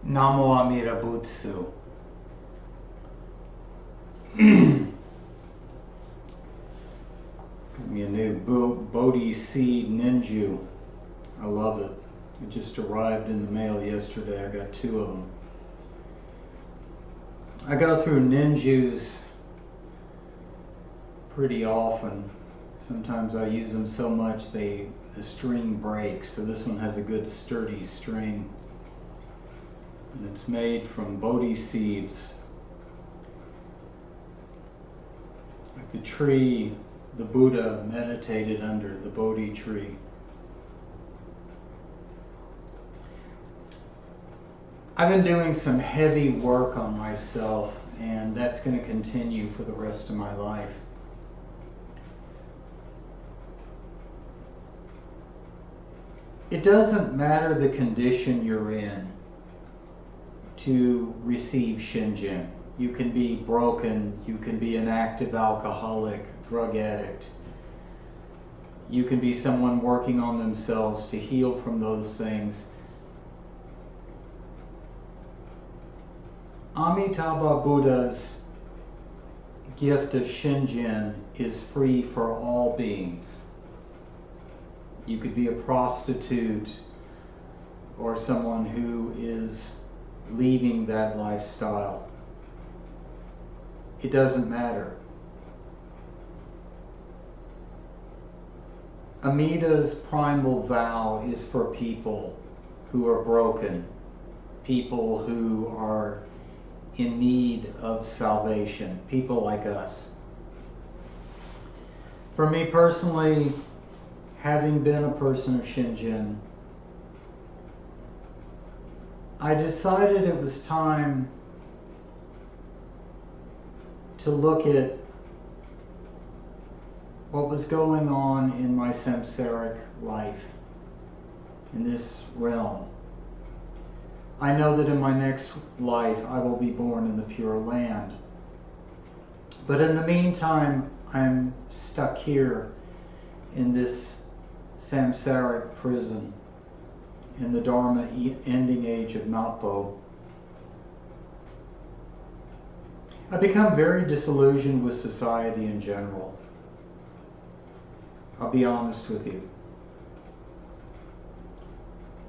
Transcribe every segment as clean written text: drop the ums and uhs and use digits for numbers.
Namo Amida Butsu. Got me a new Bodhi Seed Ninju. I love it. It just arrived in the mail yesterday. I got 2 of them. I go through Ninjus pretty often. Sometimes I use them so much the string breaks. So this one has a good sturdy string. And it's made from Bodhi seeds. Like the tree the Buddha meditated under, the Bodhi tree. I've been doing some heavy work on myself, and that's going to continue for the rest of my life. It doesn't matter the condition you're in to receive Shinjin. You can be broken, you can be an active alcoholic, drug addict. You can be someone working on themselves to heal from those things. Amitabha Buddha's gift of Shinjin is free for all beings. You could be a prostitute or someone who is leaving that lifestyle. It doesn't matter. Amida's primal vow is for people who are broken, people who are in need of salvation, people like us. For me personally, having been a person of Shinjin, I decided it was time to look at what was going on in my samsaric life, in this realm. I know that in my next life I will be born in the Pure Land. But in the meantime, I'm stuck here in this samsaric prison, in the Dharma ending age of Napo. I've become very disillusioned with society in general. I'll be honest with you.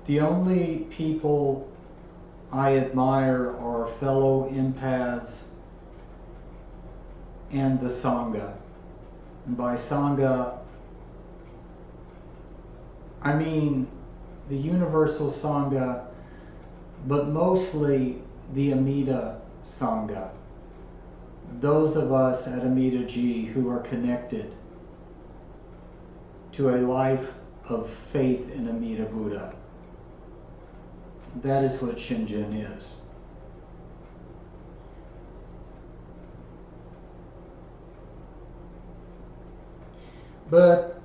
The only people I admire are fellow empaths and the Sangha. And by Sangha, I mean the Universal Sangha, but mostly the Amida Sangha. Those of us at Amida-ji who are connected to a life of faith in Amida Buddha. That is what Shinjin is. But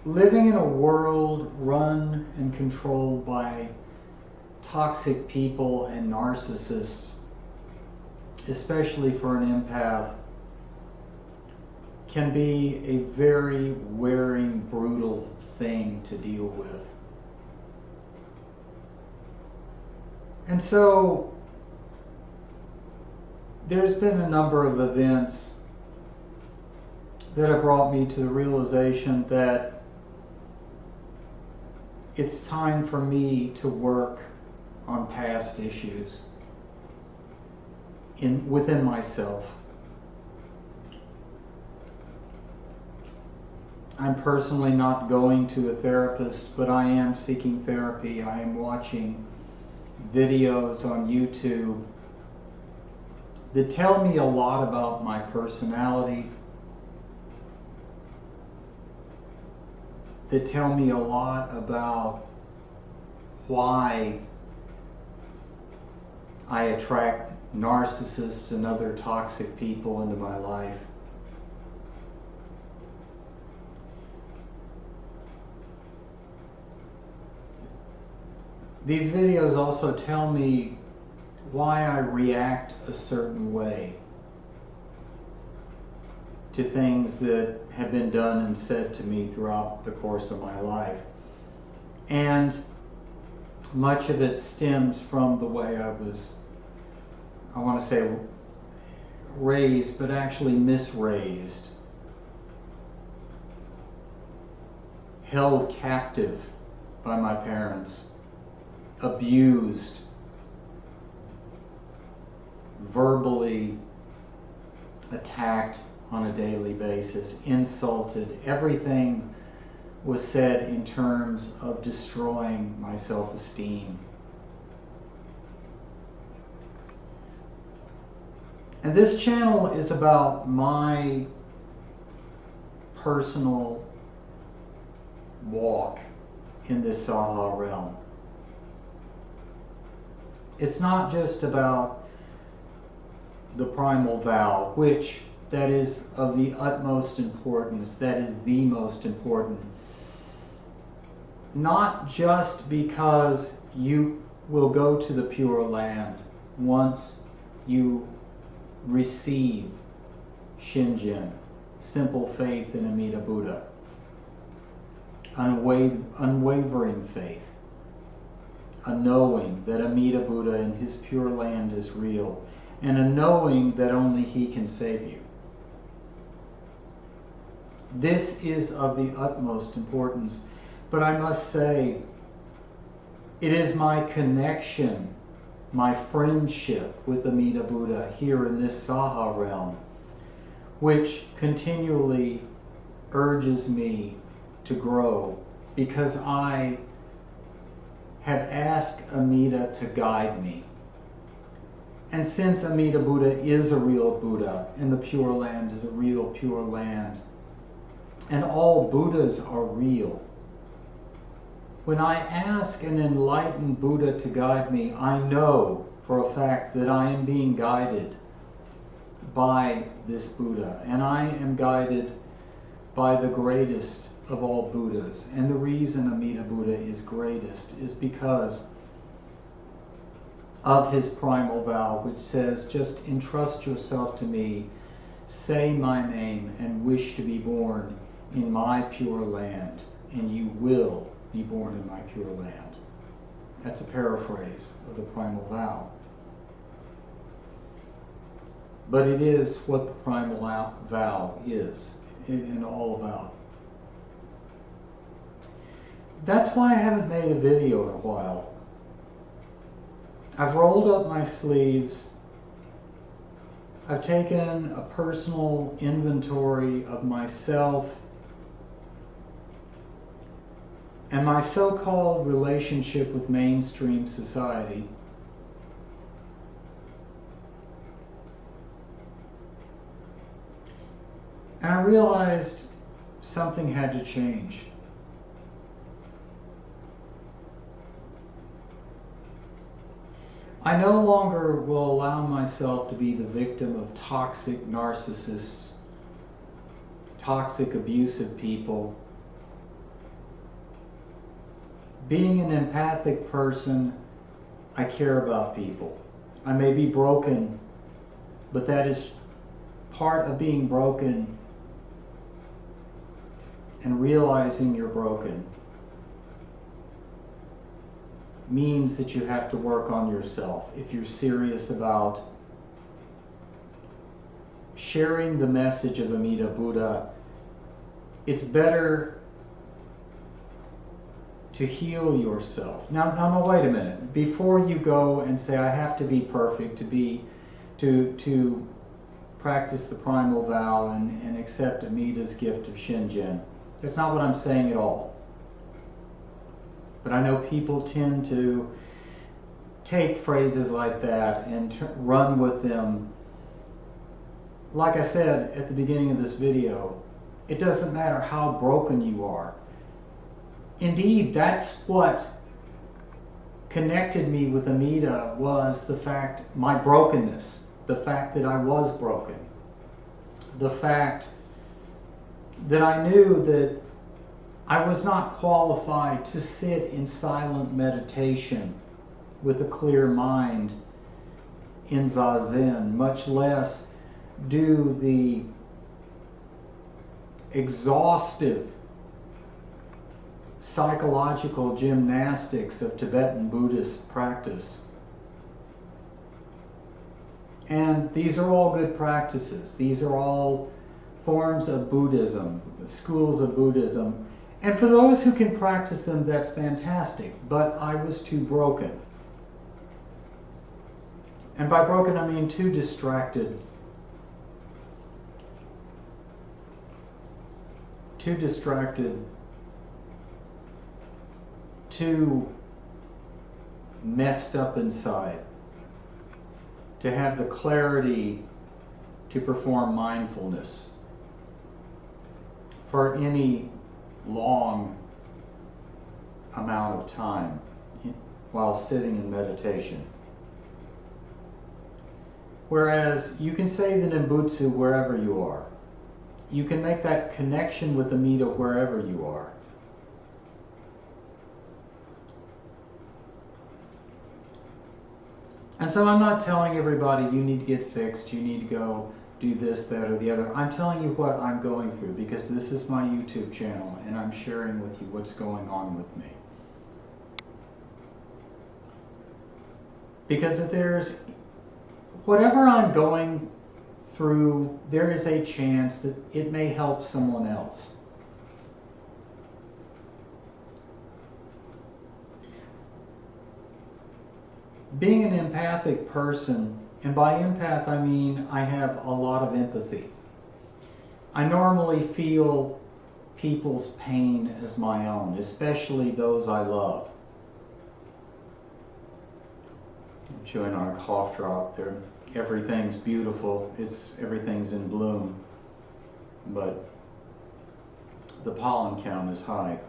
living in a world run and controlled by toxic people and narcissists, especially for an empath, can be a very wearing, brutal thing to deal with. And so there's been a number of events that have brought me to the realization that it's time for me to work on past issues within myself. I'm personally not going to a therapist, but I am seeking therapy. I am watching videos on YouTube that tell me a lot about my personality, that tell me a lot about why I attract narcissists and other toxic people into my life. These videos also tell me why I react a certain way to things that have been done and said to me throughout the course of my life. And much of it stems from the way I was, I want to say raised, but actually misraised. Held captive by my parents, abused, verbally attacked on a daily basis, insulted. Everything was said in terms of destroying my self-esteem. And this channel is about my personal walk in this Saha realm. It's not just about the primal vow, which that is of the utmost importance, that is the most important. Not just because you will go to the Pure Land once you receive Shinjin, simple faith in Amida Buddha, unwavering faith, a knowing that Amida Buddha and his Pure Land is real, and a knowing that only he can save you. This is of the utmost importance, but I must say, it is my connection, my friendship with Amida Buddha here in this Saha realm, which continually urges me to grow, because I have asked Amida to guide me. And since Amida Buddha is a real Buddha, and the Pure Land is a real Pure Land, and all Buddhas are real, when I ask an enlightened Buddha to guide me, I know for a fact that I am being guided by this Buddha, and I am guided by the greatest of all Buddhas. And the reason Amida Buddha is greatest is because of his primal vow, which says, just entrust yourself to me, say my name, and wish to be born in my Pure Land, and you will be born in my Pure Land. That's a paraphrase of the primal vow. But it is what the primal vow is and all about. That's why I haven't made a video in a while. I've rolled up my sleeves. I've taken a personal inventory of myself and my so-called relationship with mainstream society. And I realized something had to change. I no longer will allow myself to be the victim of toxic narcissists, toxic abusive people. Being an empathic person, I care about people. I may be broken, but that is part of being broken and realizing you're broken. Means that you have to work on yourself if you're serious about sharing the message of Amida Buddha. It's better to heal yourself. Now, wait a minute. Before you go and say, I have to be perfect to practice the primal vow and accept Amida's gift of Shinjin. That's not what I'm saying at all. But I know people tend to take phrases like that and run with them. Like I said at the beginning of this video, it doesn't matter how broken you are. Indeed, that's what connected me with Amida, was the fact, my brokenness, the fact that I was broken, the fact that I knew that I was not qualified to sit in silent meditation with a clear mind in Zazen, much less do the exhaustive psychological gymnastics of Tibetan Buddhist practice. And these are all good practices. These are all forms of Buddhism, schools of Buddhism. And for those who can practice them, that's fantastic. But I was too broken. And by broken, I mean too distracted. Too distracted. Too messed up inside to have the clarity to perform mindfulness for any long amount of time while sitting in meditation. Whereas you can say the Nembutsu wherever you are. You can make that connection with Amida wherever you are. And so I'm not telling everybody you need to get fixed, you need to go do this, that, or the other. I'm telling you what I'm going through because this is my YouTube channel and I'm sharing with you what's going on with me. Because if there's whatever I'm going through, there is a chance that it may help someone else. Being an empathic person, and by empath I mean I have a lot of empathy. I normally feel people's pain as my own, especially those I love. I'm chewing on a cough drop there. Everything's beautiful. Everything's in bloom. But the pollen count is high.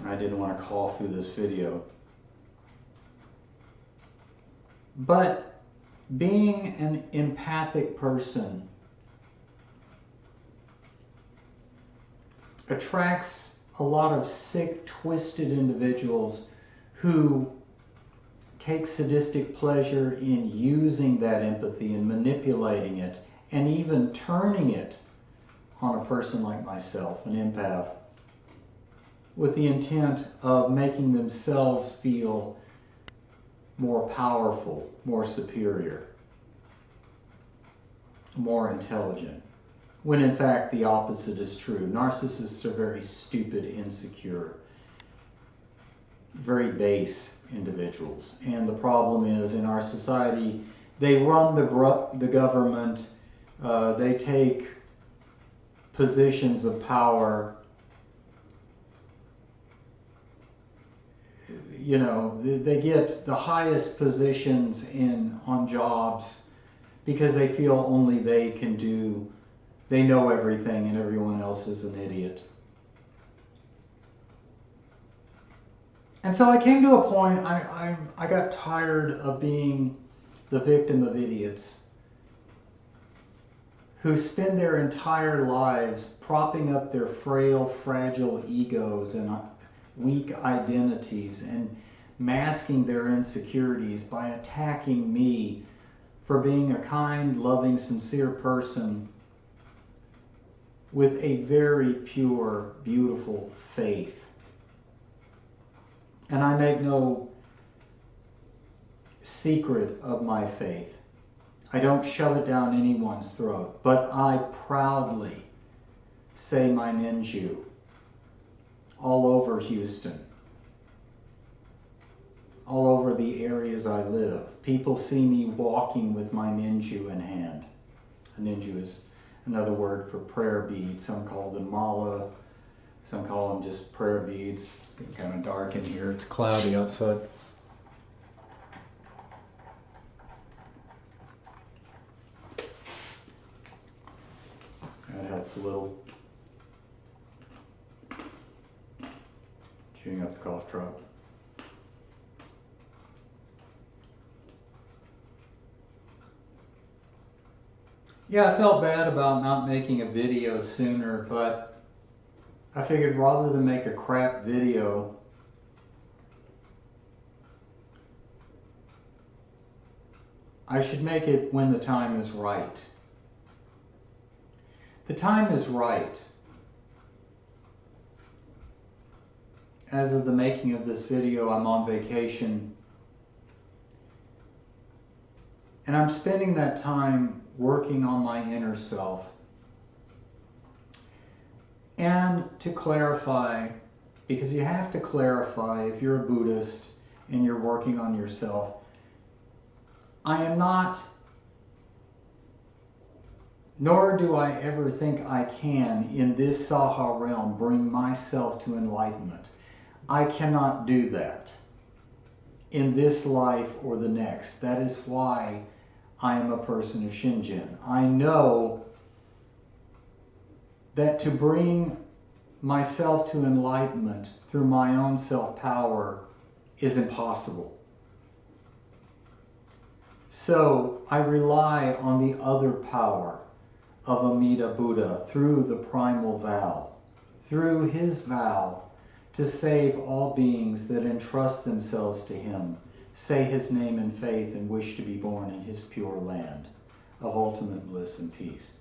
I didn't want to cough through this video. But being an empathic person attracts a lot of sick, twisted individuals who take sadistic pleasure in using that empathy and manipulating it and even turning it on a person like myself, an empath, with the intent of making themselves feel more powerful, more superior, more intelligent, when in fact the opposite is true. Narcissists are very stupid, insecure, very base individuals. And the problem is, in our society, they run the government, they take positions of power. You know, they get the highest positions on jobs because they feel only they know everything and everyone else is an idiot. And so I came to a point, I got tired of being the victim of idiots who spend their entire lives propping up their frail, fragile egos and weak identities and masking their insecurities by attacking me for being a kind, loving, sincere person with a very pure, beautiful faith. And I make no secret of my faith. I don't shove it down anyone's throat, but I proudly say my ninju all over Houston, all over the areas I live. People see me walking with my ninju in hand. A ninju is another word for prayer beads. Some call them mala, some call them just prayer beads. It's kind of dark in here, it's cloudy outside. That helps a little. Chewing up the cough drop. Yeah, I felt bad about not making a video sooner, but I figured rather than make a crap video, I should make it when the time is right. The time is right. as of the making of this video, I'm on vacation. And I'm spending that time working on my inner self. And to clarify, because you have to clarify if you're a Buddhist and you're working on yourself, I am not, nor do I ever think I can, in this Saha realm, bring myself to enlightenment. I cannot do that in this life or the next. That is why I am a person of Shinjin. I know that to bring myself to enlightenment through my own self-power is impossible. So I rely on the other power of Amida Buddha through the primal vow, through his vow to save all beings that entrust themselves to him, say his name in faith, and wish to be born in his pure land of ultimate bliss and peace.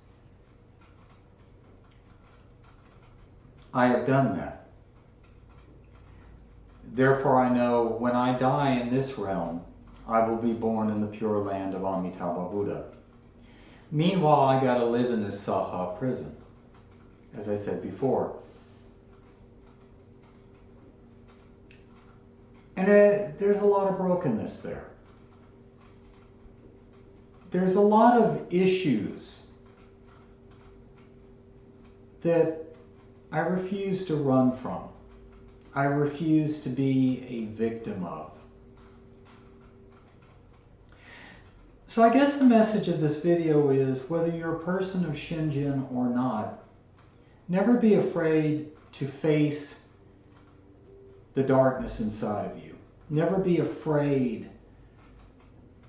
I have done that. Therefore I know when I die in this realm, I will be born in the pure land of Amitabha Buddha. Meanwhile, I got to live in this Saha prison, as I said before. And there's a lot of brokenness there. There's a lot of issues that I refuse to run from. I refuse to be a victim of. So I guess the message of this video is, whether you're a person of Shinjin or not, never be afraid to face the darkness inside of you. Never be afraid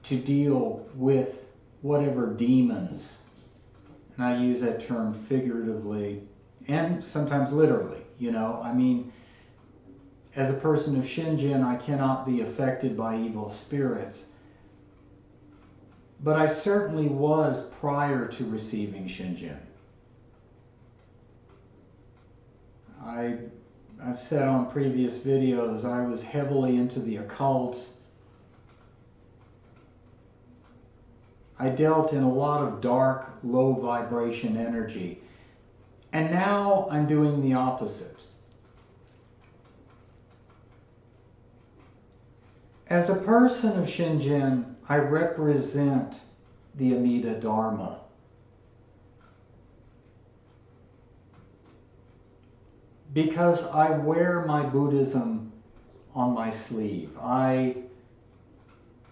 to deal with whatever demons, and I use that term figuratively and sometimes literally, I mean, as a person of Shinjin, I cannot be affected by evil spirits. But I certainly was prior to receiving Shinjin. I've said on previous videos, I was heavily into the occult. I dealt in a lot of dark, low vibration energy. And now I'm doing the opposite. As a person of Shinjin, I represent the Amida Dharma. Because I wear my Buddhism on my sleeve.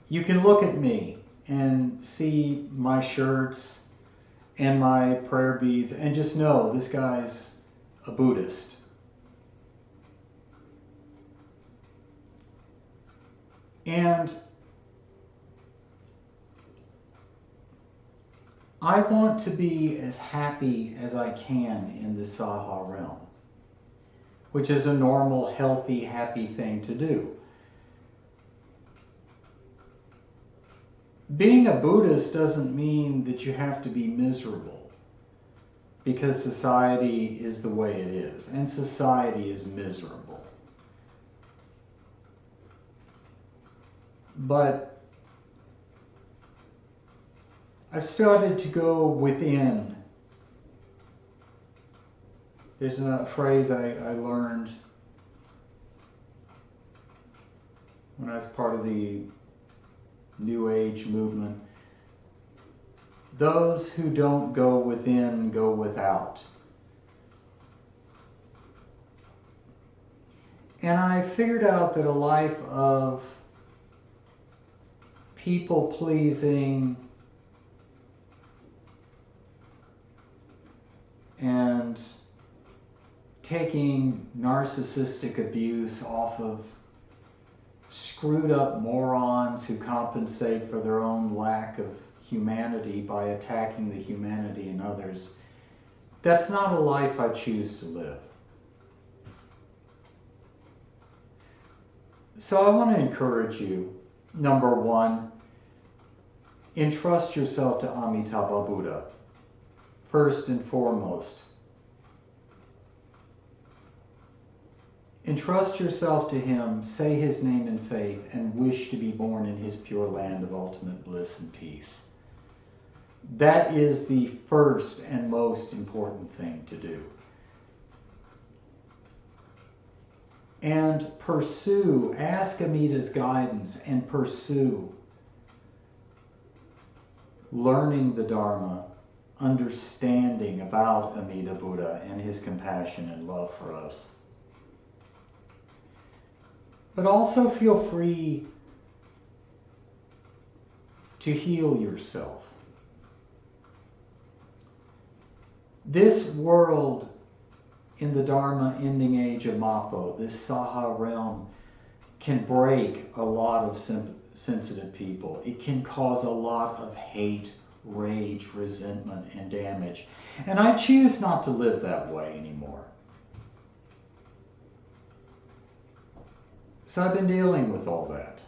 You can look at me and see my shirts and my prayer beads and just know this guy's a Buddhist. And I want to be as happy as I can in the Saha realm, which is a normal, healthy, happy thing to do. Being a Buddhist doesn't mean that you have to be miserable, because society is the way it is, and society is miserable. But I've started to go within. There's a phrase I learned when I was part of the New Age movement. Those who don't go within go without. And I figured out that a life of people pleasing and taking narcissistic abuse off of screwed up morons who compensate for their own lack of humanity by attacking the humanity in others, that's not a life I choose to live. So I want to encourage you, number one, entrust yourself to Amitabha Buddha, first and foremost. Entrust yourself to him, say his name in faith, and wish to be born in his pure land of ultimate bliss and peace. That is the first and most important thing to do. And pursue, ask Amita's guidance, and pursue learning the Dharma, understanding about Amida Buddha and his compassion and love for us. But also feel free to heal yourself. This world in the Dharma ending age of Mapo, this Saha realm, can break a lot of sensitive people. It can cause a lot of hate, rage, resentment, and damage. And I choose not to live that way anymore. So I've been dealing with all that.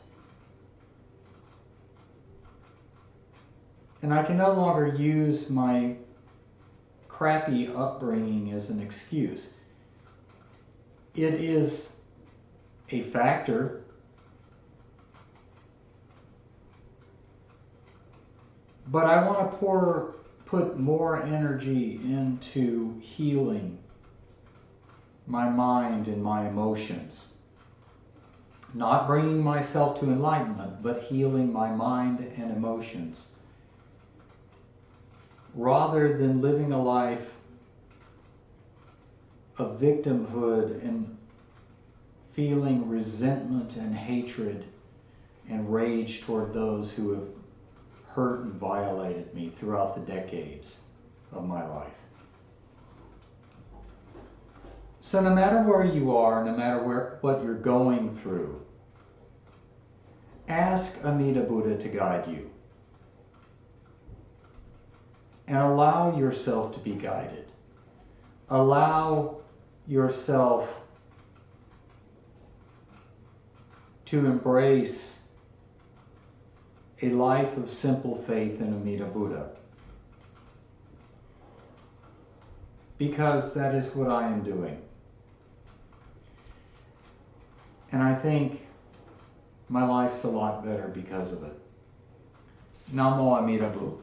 And I can no longer use my crappy upbringing as an excuse. It is a factor, but I want to put more energy into healing my mind and my emotions. Not bringing myself to enlightenment, but healing my mind and emotions. Rather than living a life of victimhood and feeling resentment and hatred and rage toward those who have hurt and violated me throughout the decades of my life. So no matter where you are, no matter what you're going through, ask Amida Buddha to guide you. And allow yourself to be guided. Allow yourself to embrace a life of simple faith in Amida Buddha. Because that is what I am doing. And I think my life's a lot better because of it. Namo Amida Butsu.